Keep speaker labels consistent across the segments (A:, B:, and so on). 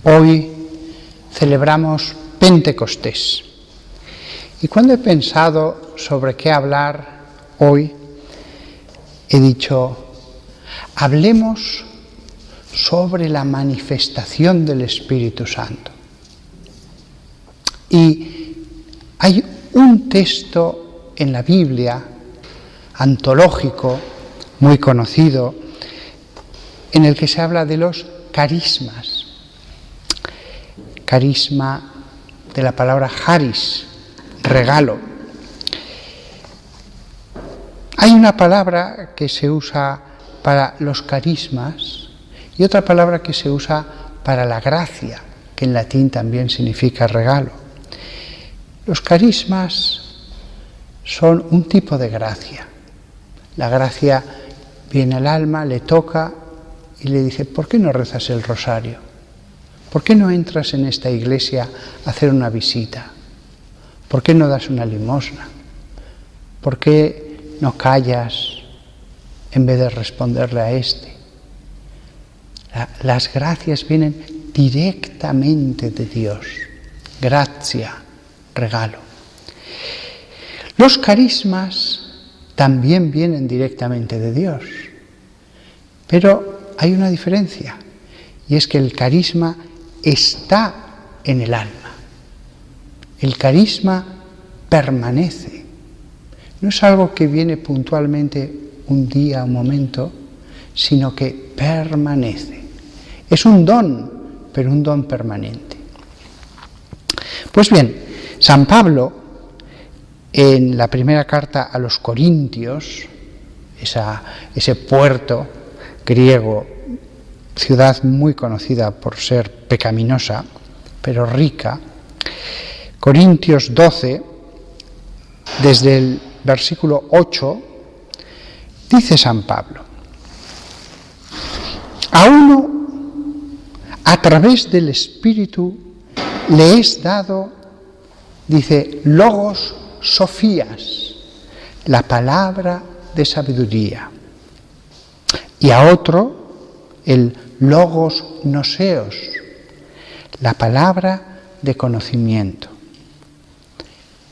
A: Hoy celebramos Pentecostés. Y cuando he pensado sobre qué hablar hoy, he dicho, hablemos sobre la manifestación del Espíritu Santo. Y hay un texto en la Biblia, antológico, muy conocido, en el que se habla de los carismas. Carisma de la palabra charis, regalo. Hay una palabra que se usa para los carismas y otra palabra que se usa para la gracia, que en latín también significa regalo. Los carismas son un tipo de gracia. La gracia viene al alma, le toca y le dice, ¿por qué no rezas el rosario? ¿Por qué no entras en esta iglesia a hacer una visita? ¿Por qué no das una limosna? ¿Por qué no callas en vez de responderle a este? Las gracias vienen directamente de Dios. Gracia, regalo. Los carismas también vienen directamente de Dios. Pero hay una diferencia, y es que el carisma está en el alma. El carisma permanece. No es algo que viene puntualmente un día, un momento, sino que permanece. Es un don, pero un don permanente. Pues bien, San Pablo, en la primera carta a los Corintios, ese puerto griego, ciudad muy conocida por ser pecaminosa, pero rica, Corintios 12, desde el versículo 8, dice San Pablo, a uno, a través del Espíritu, le es dado, dice, logos sofías, la palabra de sabiduría, y a otro, el logos gnoseos, la palabra de conocimiento,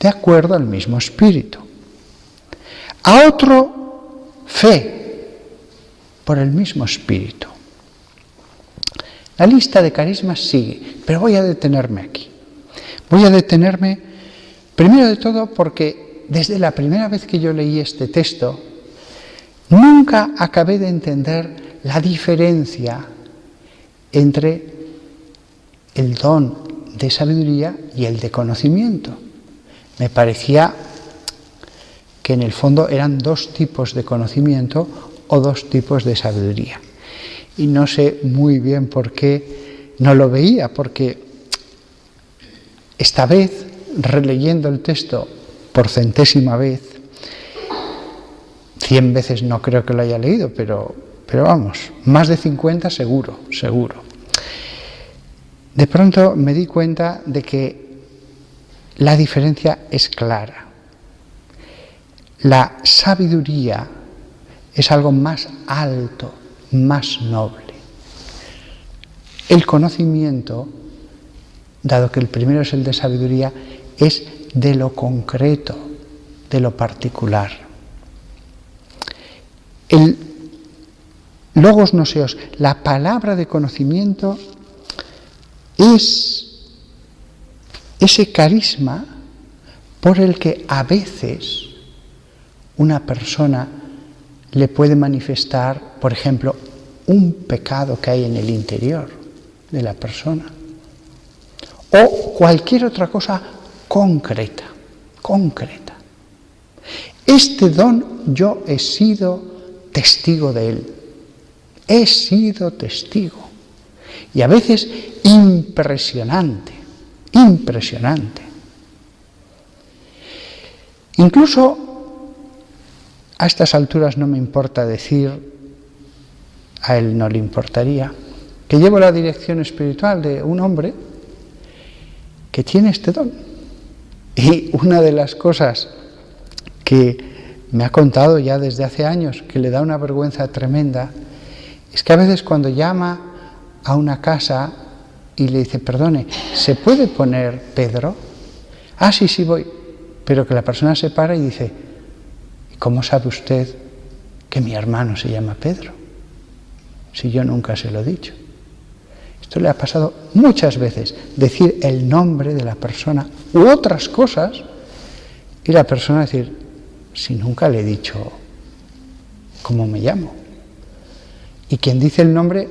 A: de acuerdo al mismo Espíritu. A otro, fe, por el mismo Espíritu. La lista de carismas sigue, pero voy a detenerme aquí. Voy a detenerme, primero de todo, porque desde la primera vez que yo leí este texto, nunca acabé de entender la diferencia entre el don de sabiduría y el de conocimiento. Me parecía que en el fondo eran dos tipos de conocimiento o dos tipos de sabiduría. Y no sé muy bien por qué no lo veía, porque esta vez, releyendo el texto por centésima vez, 100 veces no creo que lo haya leído, pero vamos, más de 50 seguro. De pronto me di cuenta de que la diferencia es clara. La sabiduría es algo más alto, más noble. El conocimiento, dado que el primero es el de sabiduría, es de lo concreto, de lo particular. El logos gnoseos, la palabra de conocimiento, es ese carisma por el que a veces una persona le puede manifestar, por ejemplo, un pecado que hay en el interior de la persona, o cualquier otra cosa concreta. Este don yo he sido testigo de él. He sido testigo. Y a veces impresionante. Incluso a estas alturas no me importa decir, a él no le importaría, que llevo la dirección espiritual de un hombre que tiene este don. Y una de las cosas que me ha contado ya desde hace años, que le da una vergüenza tremenda, es que a veces cuando llama a una casa y le dice, perdone, ¿se puede poner Pedro? Ah, sí, sí voy. Pero que la persona se para y dice, ¿cómo sabe usted que mi hermano se llama Pedro? Si yo nunca se lo he dicho. Esto le ha pasado muchas veces, decir el nombre de la persona u otras cosas y la persona decir, si nunca le he dicho cómo me llamo. Y quien dice el nombre,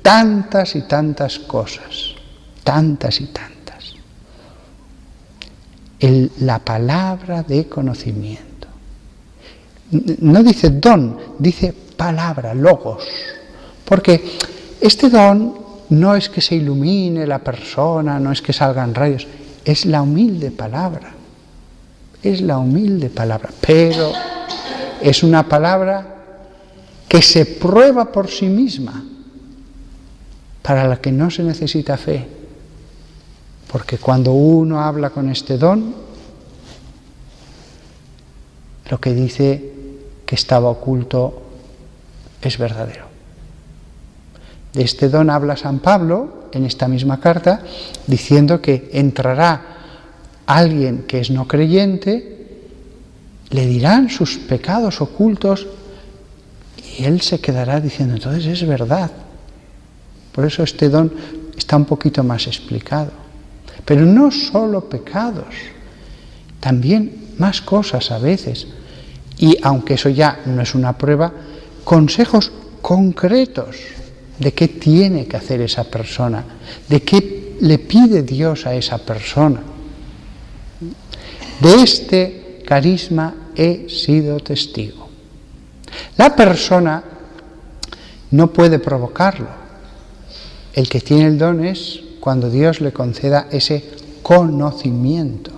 A: tantas y tantas cosas, tantas y tantas. La palabra de conocimiento. No dice don, dice palabra, logos. Porque este don no es que se ilumine la persona, no es que salgan rayos, es la humilde palabra. Es la humilde palabra, pero es una palabra que se prueba por sí misma, para la que no se necesita fe. Porque cuando uno habla con este don, lo que dice que estaba oculto es verdadero. De este don habla San Pablo en esta misma carta, diciendo que entrará alguien que es no creyente, le dirán sus pecados ocultos y él se quedará diciendo, entonces es verdad. Por eso este don está un poquito más explicado. Pero no solo pecados, también más cosas a veces. Y aunque eso ya no es una prueba, consejos concretos de qué tiene que hacer esa persona, de qué le pide Dios a esa persona. De este carisma he sido testigo. La persona no puede provocarlo. El que tiene el don es cuando Dios le conceda ese conocimiento.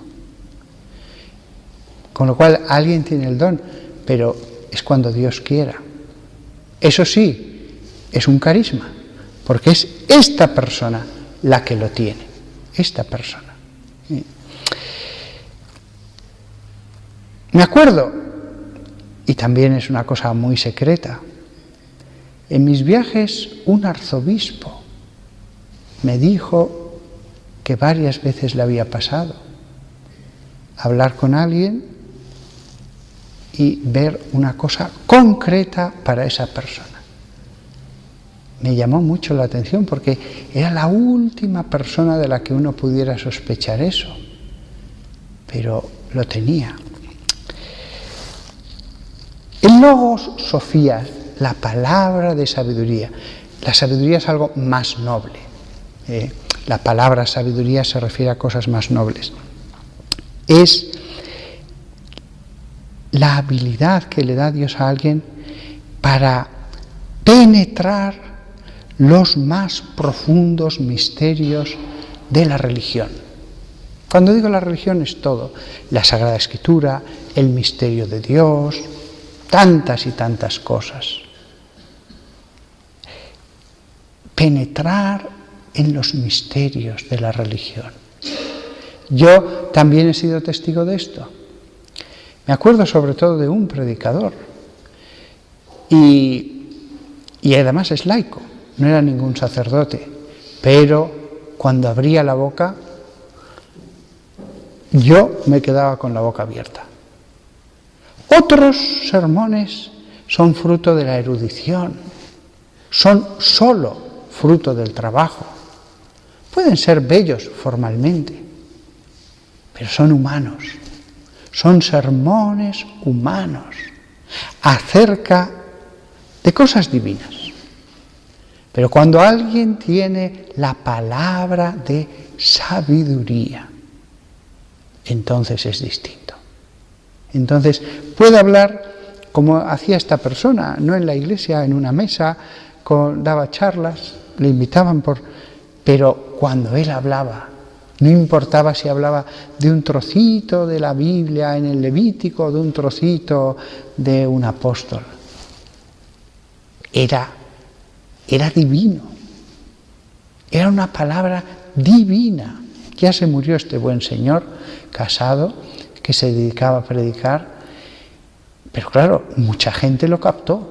A: Con lo cual alguien tiene el don, pero es cuando Dios quiera. Eso sí, es un carisma, porque es esta persona la que lo tiene, esta persona. Me acuerdo, y también es una cosa muy secreta, en mis viajes un arzobispo me dijo que varias veces le había pasado hablar con alguien y ver una cosa concreta para esa persona. Me llamó mucho la atención porque era la última persona de la que uno pudiera sospechar eso, pero lo tenía. El Logos Sofía, la palabra de sabiduría. La sabiduría es algo más noble. La palabra sabiduría se refiere a cosas más nobles. Es la habilidad que le da Dios a alguien para penetrar los más profundos misterios de la religión. Cuando digo la religión es todo, la Sagrada Escritura, el misterio de Dios, tantas y tantas cosas. Penetrar en los misterios de la religión. Yo también he sido testigo de esto. Me acuerdo sobre todo de un predicador y además es laico, no era ningún sacerdote, pero cuando abría la boca yo me quedaba con la boca abierta. Otros sermones son fruto de la erudición, son solo fruto del trabajo. Pueden ser bellos formalmente, pero son humanos. Son sermones humanos acerca de cosas divinas. Pero cuando alguien tiene la palabra de sabiduría, entonces es distinto. Entonces puede hablar como hacía esta persona, no en la iglesia, en una mesa, daba charlas, le invitaban pero cuando él hablaba, no importaba si hablaba de un trocito de la Biblia en el Levítico, de un trocito de un apóstol. Era divino. Era una palabra divina. Ya se murió este buen señor, casado, que se dedicaba a predicar. Pero claro, mucha gente lo captó.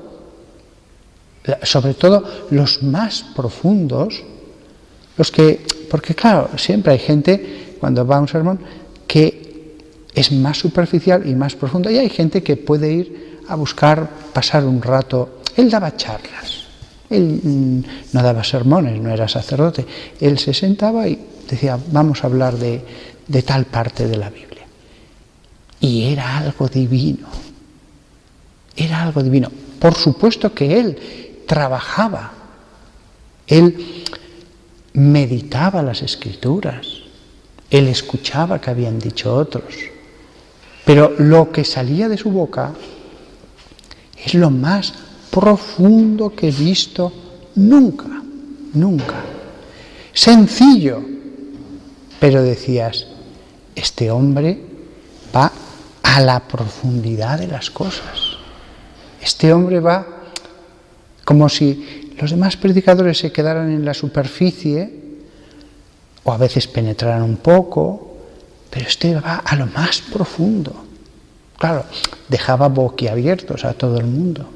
A: Sobre todo los más profundos Porque claro, siempre hay gente, cuando va a un sermón, que es más superficial y más profundo, y hay gente que puede ir a buscar, pasar un rato. Él daba charlas, él no daba sermones, no era sacerdote, él se sentaba y decía, vamos a hablar de tal parte de la Biblia. Y era algo divino, era algo divino. Por supuesto que él trabajaba, él meditaba las Escrituras, él escuchaba que habían dicho otros, pero lo que salía de su boca es lo más profundo que he visto nunca, nunca. Sencillo, pero decías, este hombre va a la profundidad de las cosas. Este hombre va como si los demás predicadores se quedaran en la superficie, o a veces penetraran un poco, pero este va a lo más profundo. Claro, dejaba boquiabiertos a todo el mundo.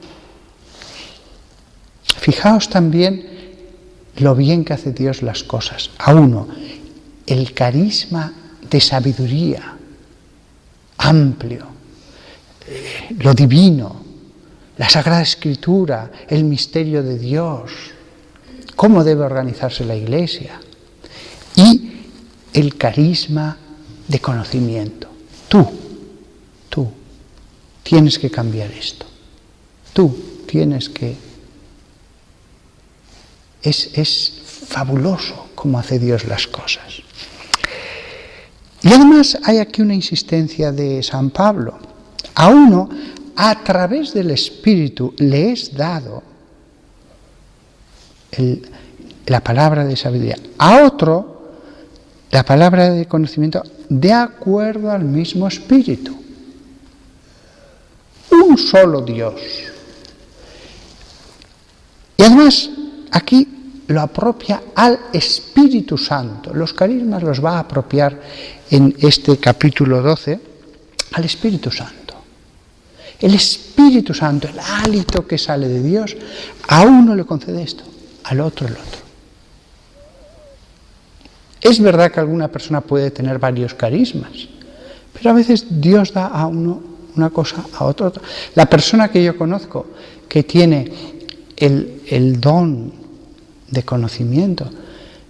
A: Fijaos también lo bien que hace Dios las cosas. A uno, el carisma de sabiduría amplio, lo divino, la Sagrada Escritura, el misterio de Dios, cómo debe organizarse la Iglesia, y el carisma de conocimiento. Tú tienes que cambiar esto. Tú tienes que... Es fabuloso cómo hace Dios las cosas. Y además hay aquí una insistencia de San Pablo. A uno, a través del Espíritu, le es dado la palabra de sabiduría. A otro, la palabra de conocimiento, de acuerdo al mismo Espíritu. Un solo Dios. Y además, aquí lo apropia al Espíritu Santo. Los carismas los va a apropiar en este capítulo 12 al Espíritu Santo. El Espíritu Santo, el hálito que sale de Dios, a uno le concede esto, al otro el otro. Es verdad que alguna persona puede tener varios carismas, pero a veces Dios da a uno una cosa, a otro otra. La persona que yo conozco que tiene el don de conocimiento,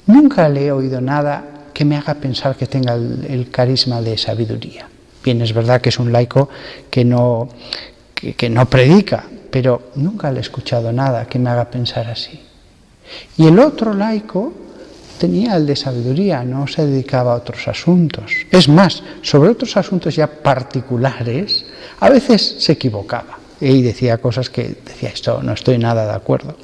A: nunca le he oído nada que me haga pensar que tenga el carisma de sabiduría. Bien, es verdad que es un laico que no predica, pero nunca le he escuchado nada que me haga pensar así. Y el otro laico tenía el de sabiduría, no se dedicaba a otros asuntos. Es más, sobre otros asuntos ya particulares, a veces se equivocaba y decía cosas que decía, esto no estoy nada de acuerdo.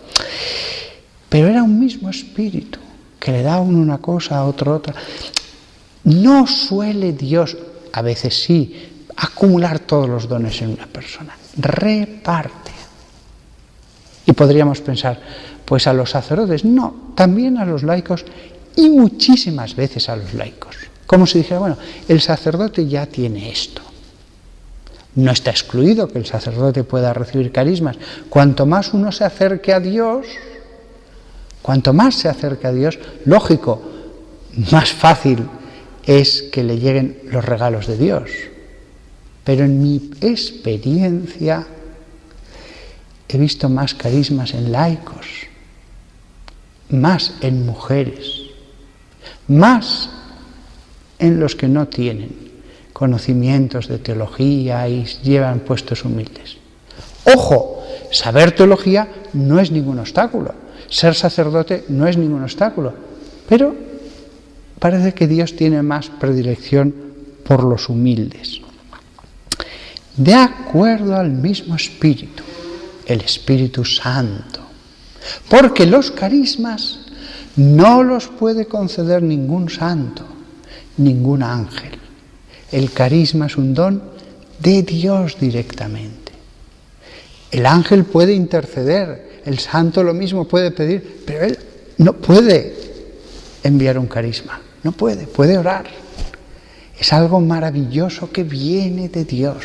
A: Pero era un mismo espíritu, que le da a uno una cosa, a otro otra. No suele Dios, a veces sí, acumular todos los dones en una persona. Reparte. Y podríamos pensar, pues a los sacerdotes, no, también a los laicos y muchísimas veces a los laicos. Como si dijera, bueno, el sacerdote ya tiene esto. No está excluido que el sacerdote pueda recibir carismas. Cuanto más uno se acerque a Dios, lógico, más fácil es que le lleguen los regalos de Dios. Pero en mi experiencia he visto más carismas en laicos, más en mujeres, más en los que no tienen conocimientos de teología y llevan puestos humildes. Ojo, saber teología no es ningún obstáculo, ser sacerdote no es ningún obstáculo, pero parece que Dios tiene más predilección por los humildes. De acuerdo al mismo Espíritu, el Espíritu Santo, porque los carismas no los puede conceder ningún santo, ningún ángel. El carisma es un don de Dios directamente. El ángel puede interceder, el santo lo mismo puede pedir, pero él no puede enviar un carisma, no puede orar. Es algo maravilloso que viene de Dios.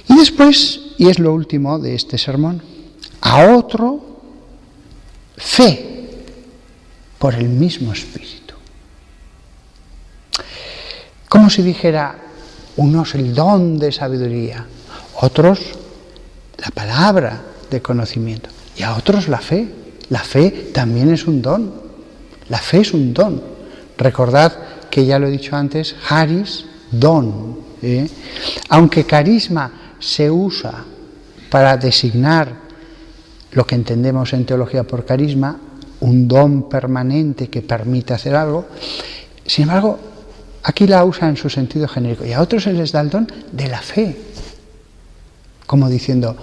A: Y después, y es lo último de este sermón, a otro fe por el mismo Espíritu. Como si dijera, unos el don de sabiduría, otros la palabra de conocimiento y a otros la fe. La fe también es un don. La fe es un don. Recordad que ya lo he dicho antes, charis, don. Aunque carisma se usa para designar lo que entendemos en teología por carisma, un don permanente que permite hacer algo, sin embargo, aquí la usa en su sentido genérico y a otros se les da el don de la fe, como diciendo,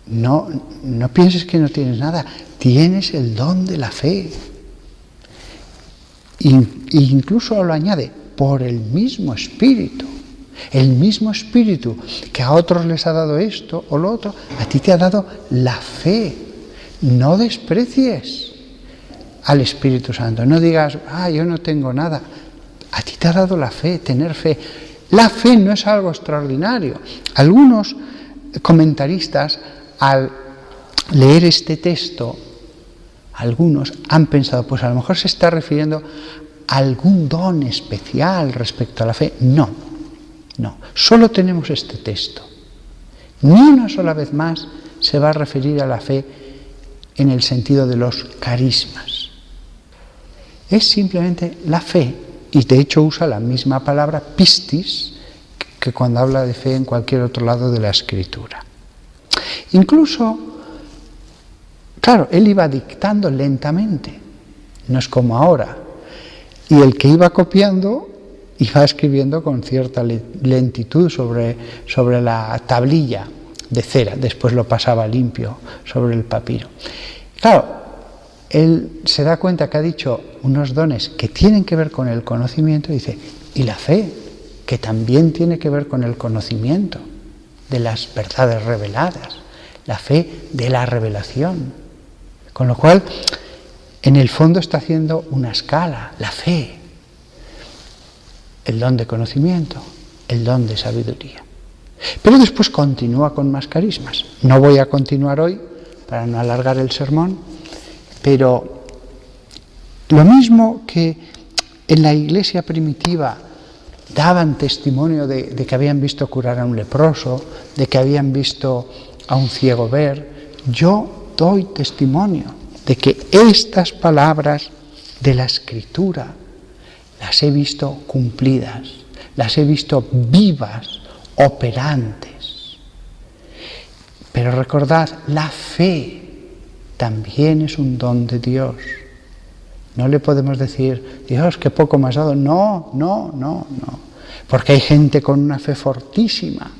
A: no pienses que no tienes nada, tienes el don de la fe. Incluso lo añade, por el mismo Espíritu. El mismo Espíritu que a otros les ha dado esto o lo otro, a ti te ha dado la fe. No desprecies al Espíritu Santo. No digas, yo no tengo nada. A ti te ha dado la fe, tener fe. La fe no es algo extraordinario. Algunos comentaristas, al leer este texto, algunos han pensado, pues a lo mejor se está refiriendo a algún don especial respecto a la fe. No, solo tenemos este texto. Ni una sola vez más se va a referir a la fe en el sentido de los carismas. Es simplemente la fe, y de hecho usa la misma palabra pistis que cuando habla de fe en cualquier otro lado de la Escritura. Incluso, claro, él iba dictando lentamente, no es como ahora, y el que iba copiando iba escribiendo con cierta lentitud sobre la tablilla de cera, después lo pasaba limpio sobre el papiro. Claro, él se da cuenta que ha dicho unos dones que tienen que ver con el conocimiento y dice, y la fe, que también tiene que ver con el conocimiento de las verdades reveladas, la fe de la revelación. Con lo cual, en el fondo está haciendo una escala, la fe, el don de conocimiento, el don de sabiduría. Pero después continúa con más carismas. No voy a continuar hoy para no alargar el sermón, pero lo mismo que en la iglesia primitiva daban testimonio de que habían visto curar a un leproso, de que habían visto a un ciego ver, yo doy testimonio de que estas palabras de la Escritura las he visto cumplidas, las he visto vivas, operantes. Pero recordad, la fe también es un don de Dios. No le podemos decir, Dios, qué poco me has dado. No. Porque hay gente con una fe fortísima,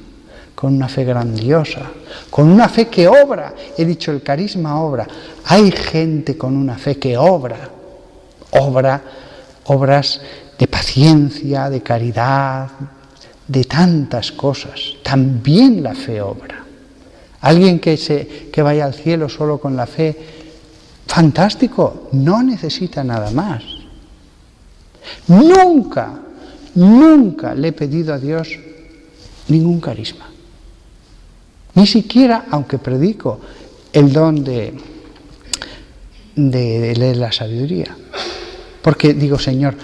A: con una fe grandiosa, con una fe que obra. He dicho, el carisma obra. Hay gente con una fe que obra obras de paciencia, de caridad, de tantas cosas. También la fe obra. Alguien que vaya al cielo solo con la fe, fantástico, no necesita nada más. Nunca le he pedido a Dios ningún carisma. Ni siquiera, aunque predico, el don de leer la sabiduría. Porque digo, Señor,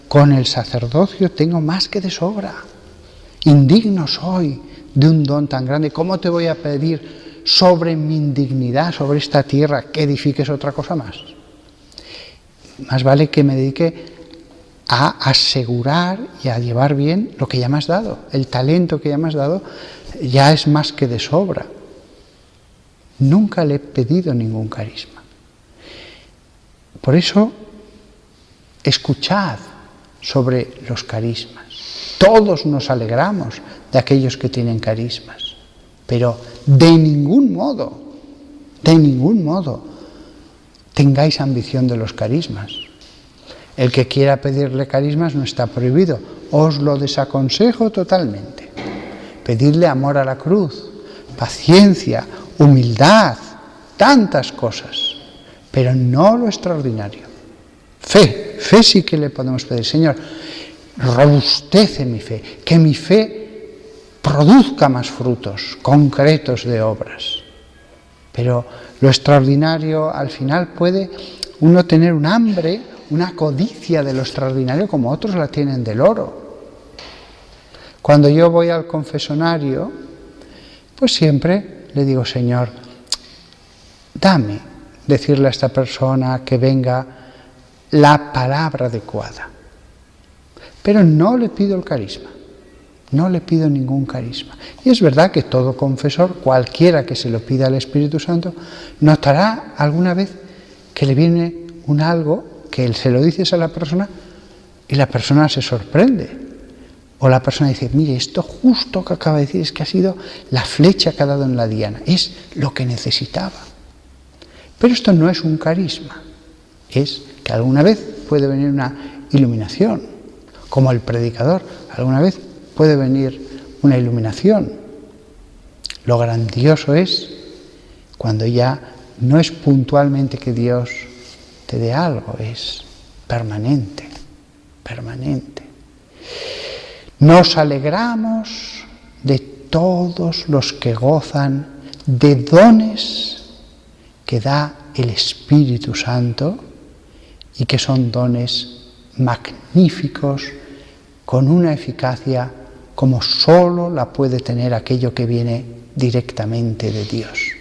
A: con el sacerdocio tengo más que de sobra. Indigno soy de un don tan grande. ¿Cómo te voy a pedir sobre mi indignidad, sobre esta tierra, que edifiques otra cosa más? Más vale que me dedique a asegurar y a llevar bien lo que ya me has dado. El talento que ya me has dado ya es más que de sobra. Nunca le he pedido ningún carisma. Por eso, escuchad sobre los carismas. Todos nos alegramos de aquellos que tienen carismas, pero de ningún modo tengáis ambición de los carismas. El que quiera pedirle carismas no está prohibido, os lo desaconsejo totalmente. Pedirle amor a la cruz, paciencia, humildad, tantas cosas, pero no lo extraordinario. Fe sí que le podemos pedir, Señor, robustece mi fe, que mi fe produzca más frutos concretos de obras. Pero lo extraordinario al final puede uno tener un hambre, una codicia de lo extraordinario como otros la tienen del oro. Cuando yo voy al confesionario, pues siempre le digo, Señor, dame decirle a esta persona que venga la palabra adecuada. Pero no le pido el carisma, no le pido ningún carisma. Y es verdad que todo confesor, cualquiera que se lo pida al Espíritu Santo, notará alguna vez que le viene un algo que él se lo dices a la persona y la persona se sorprende. O la persona dice, mire, esto justo que acaba de decir es que ha sido la flecha que ha dado en la diana, es lo que necesitaba. Pero esto no es un carisma, es que alguna vez puede venir una iluminación, como el predicador, alguna vez puede venir una iluminación. Lo grandioso es cuando ya no es puntualmente que Dios te dé algo, es permanente, permanente. Nos alegramos de todos los que gozan de dones que da el Espíritu Santo y que son dones magníficos con una eficacia como solo la puede tener aquello que viene directamente de Dios.